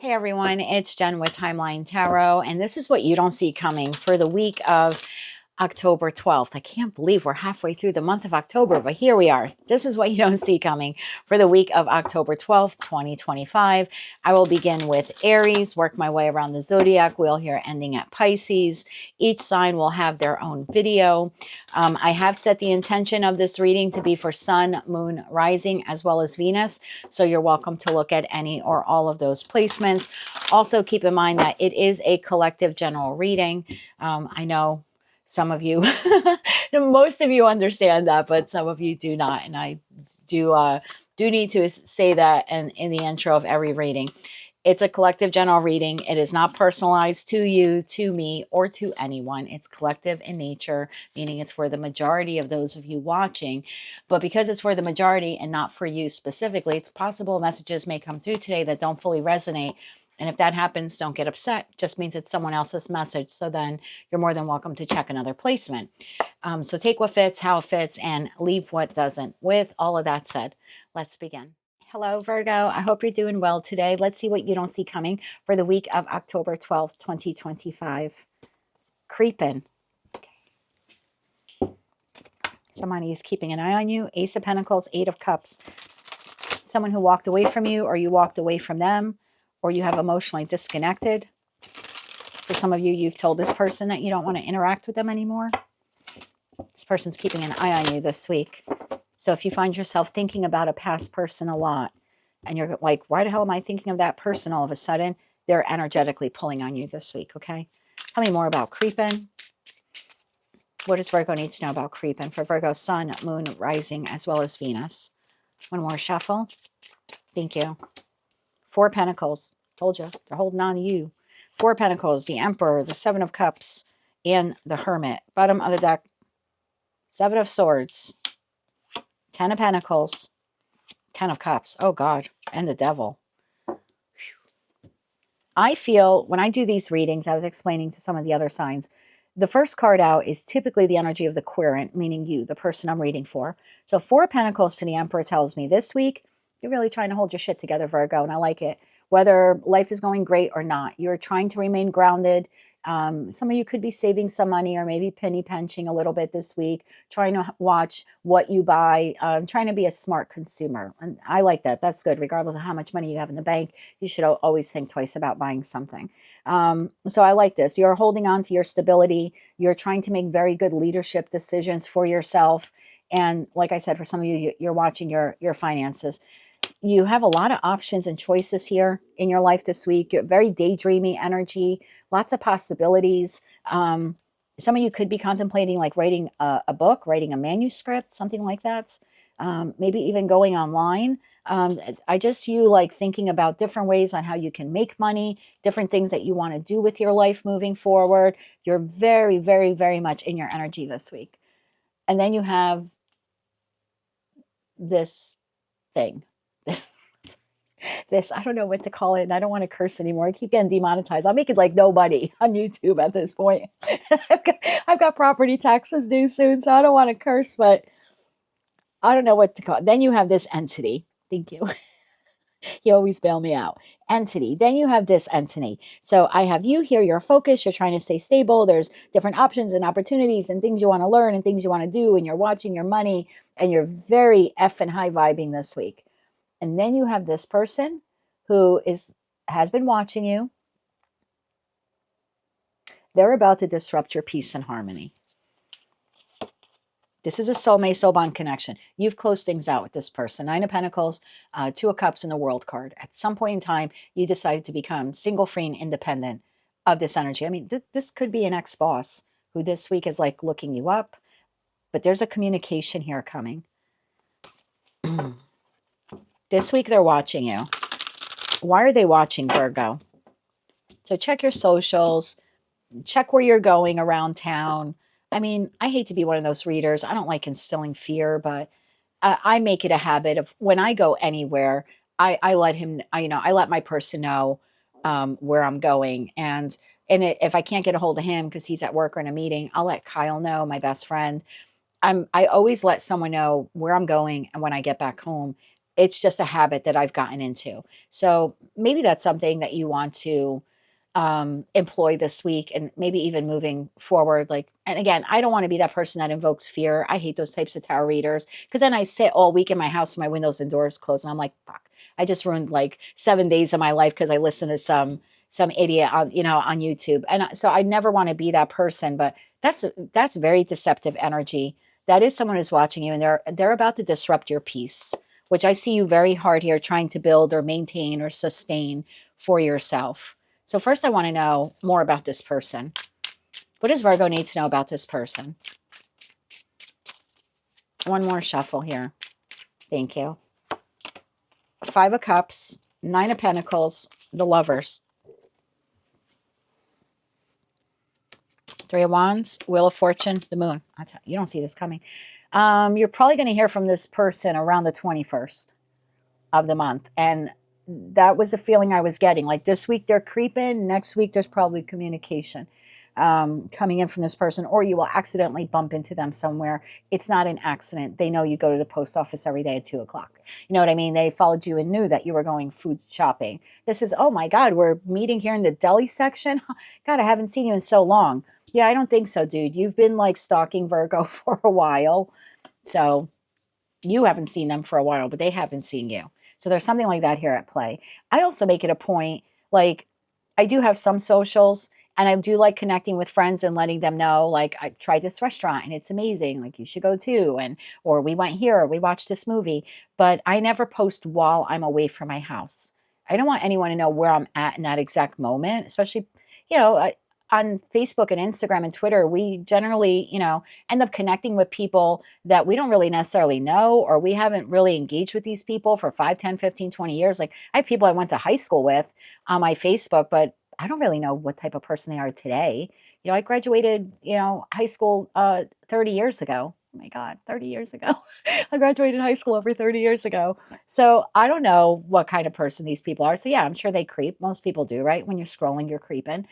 Hey everyone, it's Jen with Timeline Tarot, and this is what you don't see coming for the week of October 12th. I can't believe we're halfway through the month of October, but here we are. This is what you don't see coming for the week of October 12th, 2025. I will begin with Aries, work my way around the zodiac wheel here, ending at Pisces. Each sign will have their own video. I have set the intention of this reading to be for Sun, Moon, Rising, as well as Venus. So you're welcome to look at any or all of those placements. Also keep in mind that it is a collective general reading. I know some of you, most of you understand that, but some of you do not. And I do need to say that in the intro of every reading. It's a collective general reading. It is not personalized to you, to me, or to anyone. It's collective in nature, meaning it's for the majority of those of you watching. But because it's for the majority and not for you specifically, it's possible messages may come through today that don't fully resonate. And if that happens, don't get upset. It just means it's someone else's message. So then you're more than welcome to check another placement. So take what fits, how it fits, and leave what doesn't. With all of that said, let's begin. Hello, Virgo. I hope you're doing well today. Let's see what you don't see coming for the week of October 12th, 2025. Creeping. Okay. Somebody is keeping an eye on you. Ace of Pentacles, Eight of Cups. Someone who walked away from you, or you walked away from them, or you have emotionally disconnected. For some of you, you've told this person that you don't want to interact with them anymore. This person's keeping an eye on you this week. So if you find yourself thinking about a past person a lot, and you're like, why the hell am I thinking of that person all of a sudden? They're energetically pulling on you this week, okay? Tell me more about creeping. What does Virgo need to know about creeping? For Virgo, Sun, Moon, Rising, as well as Venus. One more shuffle. Thank you. Four Pentacles. Told you. They're holding on to you. Four Pentacles, the Emperor, the Seven of Cups, and the Hermit. Bottom of the deck, Seven of Swords, Ten of Pentacles, Ten of Cups. Oh, God. And the Devil. I feel when I do these readings, I was explaining to some of the other signs, the first card out is typically the energy of the querent, meaning you, the person I'm reading for. So Four Pentacles to the Emperor tells me this week, you're really trying to hold your shit together, Virgo, and I like it. Whether life is going great or not, you're trying to remain grounded. Some of you could be saving some money or maybe penny pinching a little bit this week, trying to watch what you buy, trying to be a smart consumer. And I like that. That's good. Regardless of how much money you have in the bank, you should always think twice about buying something. So I like this. You're holding on to your stability. You're trying to make very good leadership decisions for yourself. And like I said, for some of you, you're watching your finances. You have a lot of options and choices here in your life this week. You're very daydreamy energy, lots of possibilities. Some of you could be contemplating like writing a book, writing a manuscript, something like that. Maybe even going online. I just see you like thinking about different ways on how you can make money, different things that you want to do with your life moving forward. You're very, very, very much in your energy this week. And then you have this thing. This, I don't know what to call it, and I don't want to curse anymore. I keep getting demonetized. I'll make it like nobody on YouTube at this point. I've got property taxes due soon, so I don't want to curse, but I don't know what to call it. Then you have this entity. Thank you. You always bail me out. Entity. Then you have this entity. So I have you here, you're focused, you're trying to stay stable. There's different options and opportunities and things you want to learn and things you want to do, and you're watching your money, and you're very effing high vibing this week. And then you have this person who has been watching you. They're about to disrupt your peace and harmony. This is a soulmate, soul bond connection. You've closed things out with this person. Nine of Pentacles, Two of Cups, and the World card. At some point in time, you decided to become single, free, and independent of this energy. I mean, this could be an ex-boss who this week is like looking you up. But there's a communication here coming. This week, they're watching you. Why are they watching, Virgo? So check your socials. Check where you're going around town. I mean, I hate to be one of those readers. I don't like instilling fear, but I make it a habit of when I go anywhere, I let him, I let my person know where I'm going. And if I can't get a hold of him because he's at work or in a meeting, I'll let Kyle know, my best friend. I always let someone know where I'm going and when I get back home. It's just a habit that I've gotten into. So maybe that's something that you want to employ this week, and maybe even moving forward. Like, and again, I don't want to be that person that invokes fear. I hate those types of tarot readers, because then I sit all week in my house with my windows and doors closed, and I'm like, fuck, I just ruined like 7 days of my life because I listened to some idiot on, on YouTube. And so I never want to be that person. But that's very deceptive energy. That is someone who's watching you, and they're about to disrupt your peace, which I see you very hard here trying to build or maintain or sustain for yourself. So first I want to know more about this person. What does Virgo need to know about this person? One more shuffle here. Thank you. 5 of Cups, 9 of Pentacles, the Lovers. 3 of Wands, Wheel of Fortune, the Moon. You don't see this coming. You're probably going to hear from this person around the 21st of the month. And that was the feeling I was getting. Like this week they're creeping. Next week there's probably communication coming in from this person, or you will accidentally bump into them somewhere. It's not an accident. They know you go to the post office every day at 2 o'clock. You know what I mean? They followed you and knew that you were going food shopping. This is, oh my God, we're meeting here in the deli section. God, I haven't seen you in so long. Yeah, I don't think so, dude. You've been like stalking Virgo for a while. So you haven't seen them for a while, but they haven't seen you. So there's something like that here at play. I also make it a point, like I do have some socials, and I do like connecting with friends and letting them know, like, I tried this restaurant and it's amazing. Like, you should go too. And, or we went here, or we watched this movie. But I never post while I'm away from my house. I don't want anyone to know where I'm at in that exact moment, especially, on Facebook and Instagram and Twitter, we generally, end up connecting with people that we don't really necessarily know, or we haven't really engaged with these people for 5, 10, 15, 20 years. Like, I have people I went to high school with on my Facebook, but I don't really know what type of person they are today. I graduated, high school 30 years ago. Oh my God, 30 years ago. I graduated high school over 30 years ago. So I don't know what kind of person these people are. So yeah, I'm sure they creep. Most people do, right? When you're scrolling, you're creeping.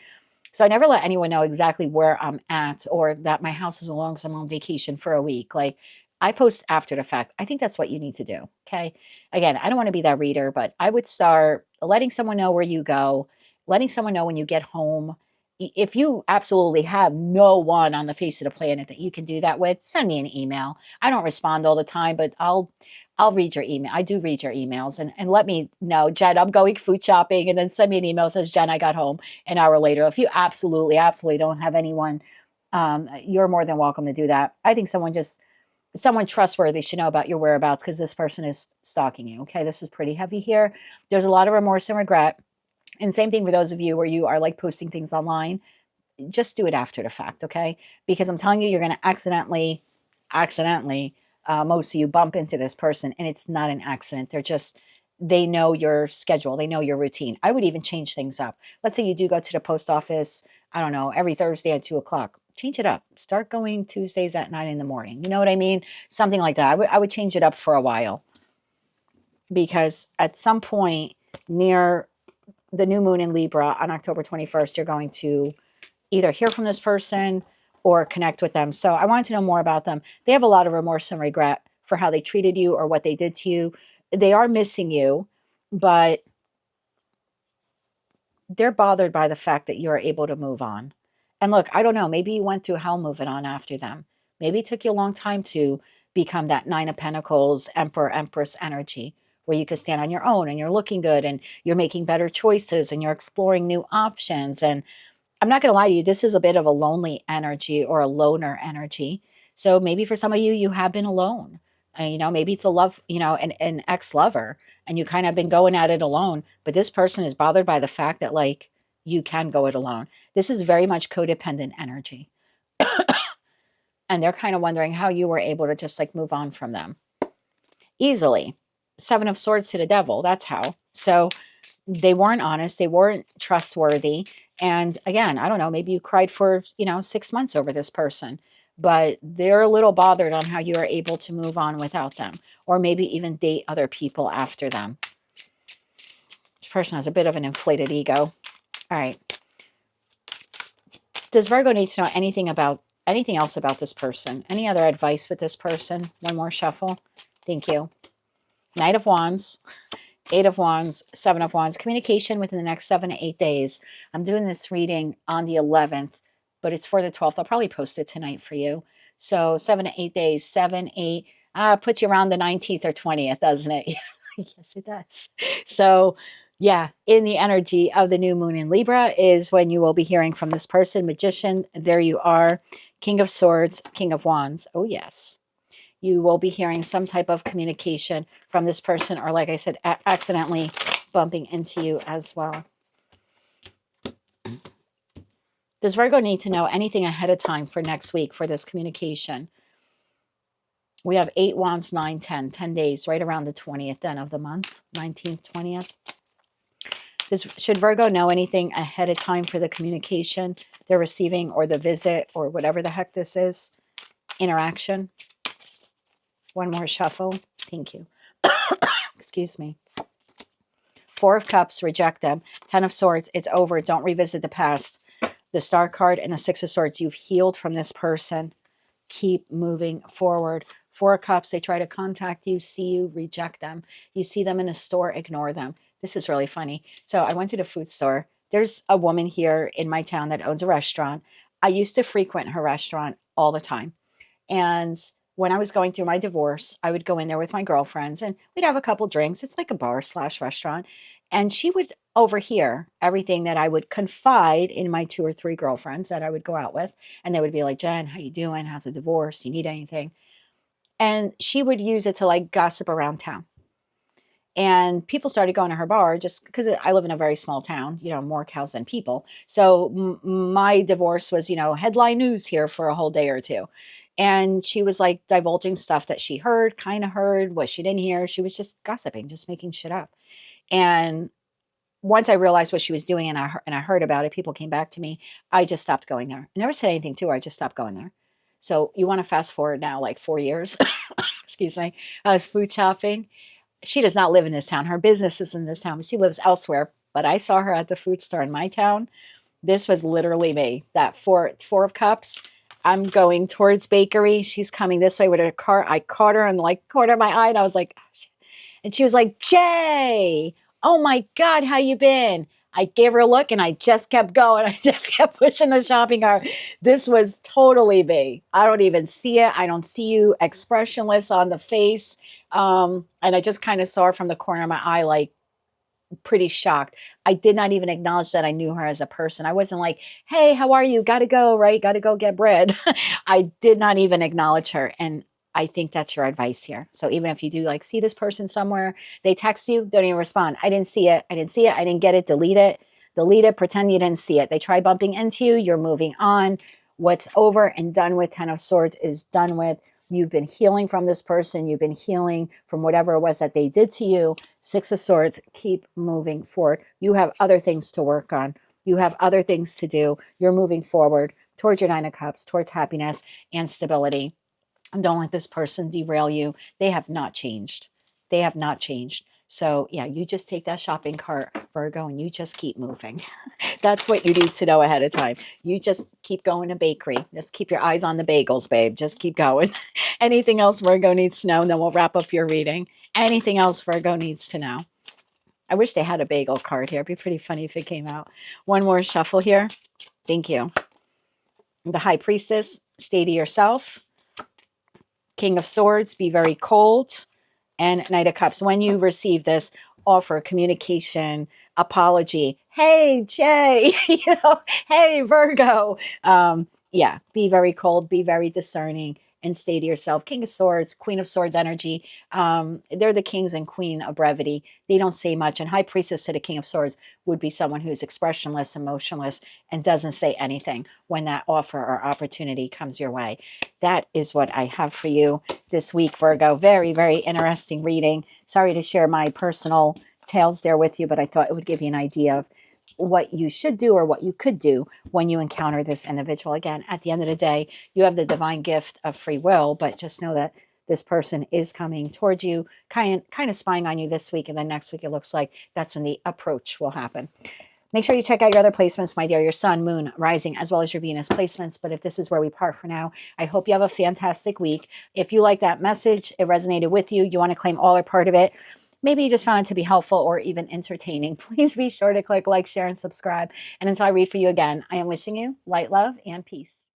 So I never let anyone know exactly where I'm at, or that my house is alone because I'm on vacation for a week. Like, I post after the fact. I think that's what you need to do. Okay. Again, I don't want to be that reader, but I would start letting someone know where you go, letting someone know when you get home. If you absolutely have no one on the face of the planet that you can do that with, send me an email. I don't respond all the time, but I'll read your email. I do read your emails, and let me know, Jen, I'm going food shopping, and then send me an email that says, Jen, I got home an hour later. If you absolutely don't have anyone, you're more than welcome to do that. I think someone trustworthy should know about your whereabouts, because this person is stalking you. Okay, this is pretty heavy here. There's a lot of remorse and regret. And same thing for those of you where you are like posting things online. Just do it after the fact, okay? Because I'm telling you, you're going to accidentally, most of you bump into this person, and it's not an accident. They know your schedule. They know your routine. I would even change things up. Let's say you do go to the post office, I don't know, every Thursday at 2 o'clock. Change it up. Start going Tuesdays at 9 in the morning. You know what I mean? Something like that. I would change it up for a while, because at some point near the new moon in Libra on October 21st, you're going to either hear from this person or connect with them. So I wanted to know more about them. They have a lot of remorse and regret for how they treated you or what they did to you. They are missing you, but they're bothered by the fact that you're able to move on. And look, I don't know, maybe you went through hell moving on after them. Maybe it took you a long time to become that 9 of Pentacles, Emperor, Empress energy, where you could stand on your own and you're looking good and you're making better choices and you're exploring new options. And I'm not going to lie to you, this is a bit of a lonely energy or a loner energy. So maybe for some of you, you have been alone. Maybe it's a love, an ex-lover, and you kind of been going at it alone. But this person is bothered by the fact that, like, you can go it alone. This is very much codependent energy. And they're kind of wondering how you were able to just like move on from them easily. 7 of Swords to the Devil. That's how. So they weren't honest. They weren't trustworthy. And again, I don't know, maybe you cried for, 6 months over this person, but they're a little bothered on how you are able to move on without them, or maybe even date other people after them. This person has a bit of an inflated ego. All right. Does Virgo need to know anything else about this person? Any other advice with this person? One more shuffle. Thank you. Knight of Wands, Eight of Wands, Seven of Wands. Communication within the next 7 to 8 days. I'm doing this reading on the 11th, but it's for the 12th. I'll probably post it tonight for you. So 7 to 8 days, 7, 8, puts you around the 19th or 20th, doesn't it? Yes, it does. So yeah, in the energy of the new moon in Libra is when you will be hearing from this person. Magician, there you are. King of Swords, King of Wands. Oh yes. You will be hearing some type of communication from this person, or like I said, accidentally bumping into you as well. Does Virgo need to know anything ahead of time for next week for this communication? We have 8 Wands, 9, 10 days, right around the 20th then of the month, 19th, 20th. Should Virgo know anything ahead of time for the communication they're receiving, or the visit, or whatever the heck this is? Interaction. One more shuffle. Thank you. Excuse me. Four of Cups, reject them. 10 of Swords, it's over. Don't revisit the past. The Star card and the Six of Swords, you've healed from this person. Keep moving forward. Four of Cups, they try to contact you, see you, reject them. You see them in a store, ignore them. This is really funny. So I went to the food store. There's a woman here in my town that owns a restaurant. I used to frequent her restaurant all the time. And when I was going through my divorce, I would go in there with my girlfriends and we'd have a couple drinks. It's like a bar / restaurant. And she would overhear everything that I would confide in my 2 or 3 girlfriends that I would go out with. And they would be like, Jen, how you doing? How's the divorce? Do you need anything? And she would use it to like gossip around town. And people started going to her bar just because I live in a very small town, you know, more cows than people. So my divorce was, you know, headline news here for a whole day or two. And she was like divulging stuff that she heard, kind of heard, what she didn't hear. She was just gossiping, just making shit up. And once I realized what she was doing and I heard about it, people came back to me. I just stopped going there. I never said anything to her. I just stopped going there. So you want to fast forward now like 4 years, excuse me, I was food shopping. She does not live in this town. Her business is in this town, but she lives elsewhere. But I saw her at the food store in my town. This was literally me. That four of Cups. I'm going towards bakery. She's coming this way with her car. I caught her in like corner of my eye, and I was like, oh, shit. And she was like, Jay, oh my God, how you been? I gave her a look and I just kept going. I just kept pushing the shopping cart. This was totally me. I don't even see it. I don't see you, expressionless on the face. And I just kind of saw her from the corner of my eye, like pretty shocked. I did not even acknowledge that I knew her as a person. I wasn't like, hey, how are you? Got to go, right? Got to go get bread. I did not even acknowledge her. And I think that's your advice here. So even if you do like see this person somewhere, they text you, don't even respond. I didn't see it. I didn't see it. I didn't get it. Delete it. Delete it. Pretend you didn't see it. They try bumping into you. You're moving on. What's over and done with 10 of Swords is done with. You've been healing from this person. You've been healing from whatever it was that they did to you. 6 of Swords, keep moving forward. You have other things to work on. You have other things to do. You're moving forward towards your 9 of Cups, towards happiness and stability. And don't let this person derail you. They have not changed. They have not changed. So yeah, you just take that shopping cart, Virgo, and you just keep moving. That's what you need to know ahead of time. You just keep going to bakery. Just keep your eyes on the bagels, babe. Just keep going. Anything else Virgo needs to know, and then we'll wrap up your reading. Anything else Virgo needs to know? I wish they had a bagel card here. It'd be pretty funny if it came out. One more shuffle here. Thank you. The High Priestess, stay to yourself. King of Swords, be very cold. And Knight of Cups. When you receive this offer, communication, apology, hey, Jay, hey, Virgo. Yeah, be very cold, be very discerning, and stay to yourself. King of Swords, Queen of Swords energy. They're the kings and queen of brevity. They don't say much. And High Priestess to the King of Swords would be someone who's expressionless, emotionless, and doesn't say anything when that offer or opportunity comes your way. That is what I have for you this week, Virgo. Very, very interesting reading. Sorry to share my personal tales there with you, but I thought it would give you an idea of what you should do or what you could do when you encounter this individual. Again, at the end of the day, you have the divine gift of free will, but just know that this person is coming towards you, kind of spying on you this week, and then next week it looks like that's when the approach will happen. Make sure you check out your other placements, my dear, your sun, moon, rising, as well as your Venus placements. But if this is where we part for now, I hope you have a fantastic week. If you like that message, it resonated with you, you want to claim all or part of it, maybe you just found it to be helpful or even entertaining, please be sure to click like, share, and subscribe. And until I read for you again, I am wishing you light, love, and peace.